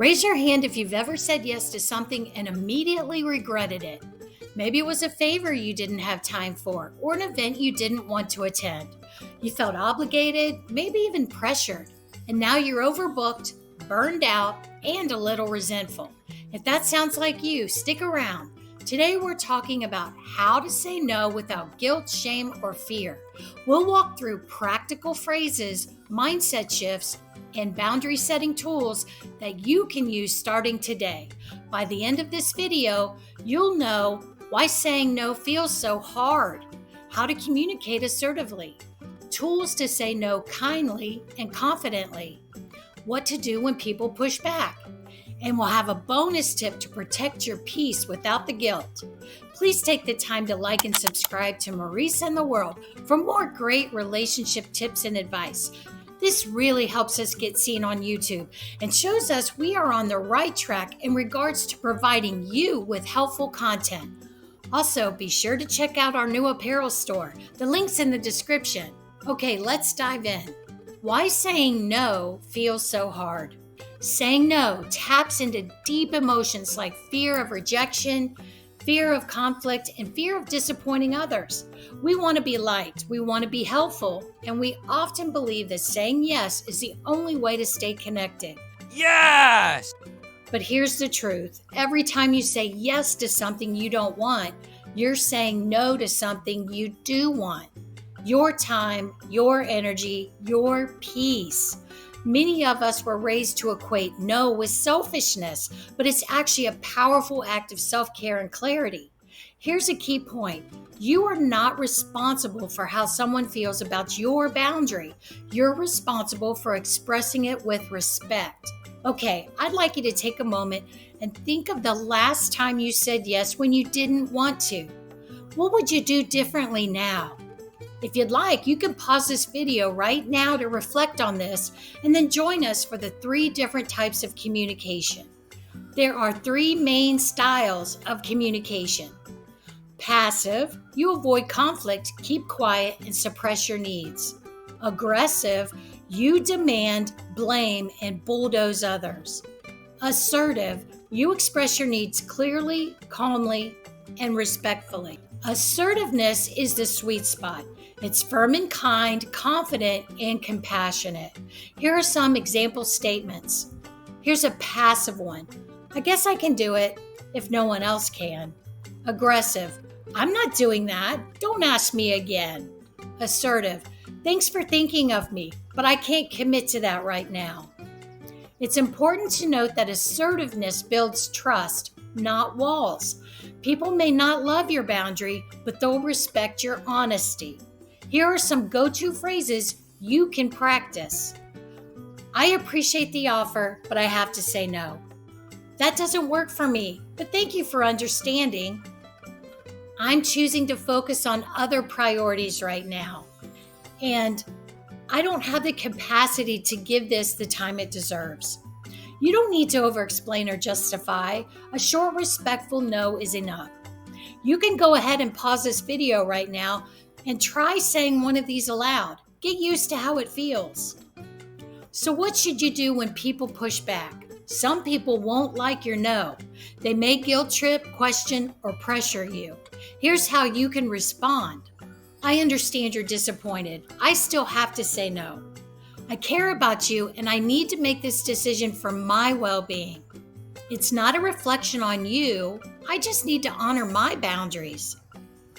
Raise your hand if you've ever said yes to something and immediately regretted it. Maybe it was a favor you didn't have time for, or an event you didn't want to attend. You felt obligated, maybe even pressured, and now you're overbooked, burned out, and a little resentful. If that sounds like you, stick around. Today we're talking about how to say no without guilt, shame, or fear. We'll walk through practical phrases, mindset shifts, and boundary setting tools that you can use starting today. By the end of this video, you'll know why saying no feels so hard, how to communicate assertively, tools to say no kindly and confidently, what to do when people push back, and we'll have a bonus tip to protect your peace without the guilt. Please take the time to like and subscribe to Marica and the World for more great relationship tips and advice. This really helps us get seen on YouTube and shows us we are on the right track in regards to providing you with helpful content. Also, be sure to check out our new apparel store. The link's in the description. Okay, let's dive in. Why saying no feels so hard? Saying no taps into deep emotions like fear of rejection, fear of conflict, and fear of disappointing others. We want to be liked, we want to be helpful, and we often believe that saying yes is the only way to stay connected. Yes! But here's the truth. Every time you say yes to something you don't want, you're saying no to something you do want. Your time, your energy, your peace. Many of us were raised to equate no with selfishness, but it's actually a powerful act of self-care and clarity. Here's a key point. You are not responsible for how someone feels about your boundary. You're responsible for expressing it with respect. Okay, I'd like you to take a moment and think of the last time you said yes when you didn't want to. What would you do differently now? If you'd like, you can pause this video right now to reflect on this and then join us for the 3 different types of communication. There are 3 main styles of communication. Passive, you avoid conflict, keep quiet, and suppress your needs. Aggressive, you demand, blame, and bulldoze others. Assertive, you express your needs clearly, calmly, and respectfully. Assertiveness is the sweet spot. It's firm and kind, confident, and compassionate. Here are some example statements. Here's a passive one. I guess I can do it if no one else can. Aggressive. I'm not doing that. Don't ask me again. Assertive. Thanks for thinking of me, but I can't commit to that right now. It's important to note that assertiveness builds trust, not walls. People may not love your boundary, but they'll respect your honesty. Here are some go-to phrases you can practice. I appreciate the offer, but I have to say no. That doesn't work for me, but thank you for understanding. I'm choosing to focus on other priorities right now, and I don't have the capacity to give this the time it deserves. You don't need to over-explain or justify. A short, respectful no is enough. You can go ahead and pause this video right now and try saying one of these aloud. Get used to how it feels. So what should you do when people push back? Some people won't like your no. They may guilt trip, question, or pressure you. Here's how you can respond. I understand you're disappointed. I still have to say no. I care about you and I need to make this decision for my well-being. It's not a reflection on you. I just need to honor my boundaries.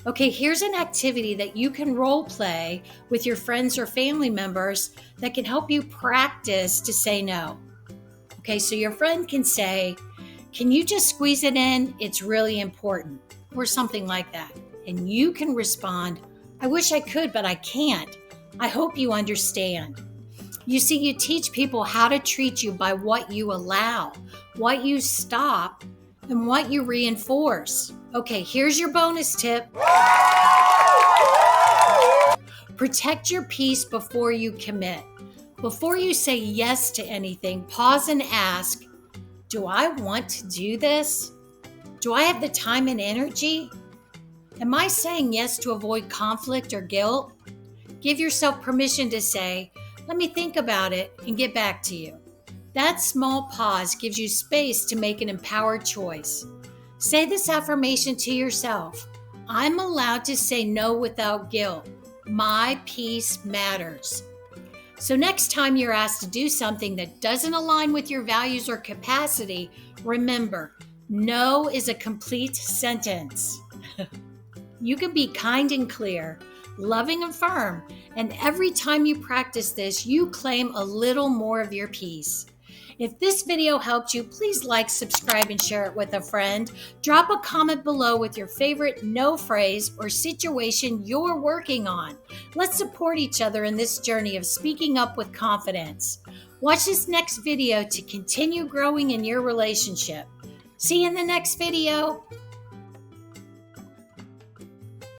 Okay, here's an activity that you can role play with your friends or family members that can help you practice to say no. Okay, so your friend can say, can you just squeeze it in? It's really important, or something like that. And you can respond, I wish I could, but I can't. I hope you understand. You see, you teach people how to treat you by what you allow, what you stop, and what you reinforce. Okay, here's your bonus tip. Protect your peace before you commit. Before you say yes to anything, pause and ask, do I want to do this? Do I have the time and energy? Am I saying yes to avoid conflict or guilt? Give yourself permission to say, let me think about it and get back to you. That small pause gives you space to make an empowered choice. Say this affirmation to yourself: I'm allowed to say no without guilt. My peace matters. So, next time you're asked to do something that doesn't align with your values or capacity, remember, no is a complete sentence. You can be kind and clear, loving and firm, and every time you practice this, you claim a little more of your peace. If this video helped you, please like, subscribe, and share it with a friend. Drop a comment below with your favorite no phrase or situation you're working on. Let's support each other in this journey of speaking up with confidence. Watch this next video to continue growing in your relationship. See you in the next video.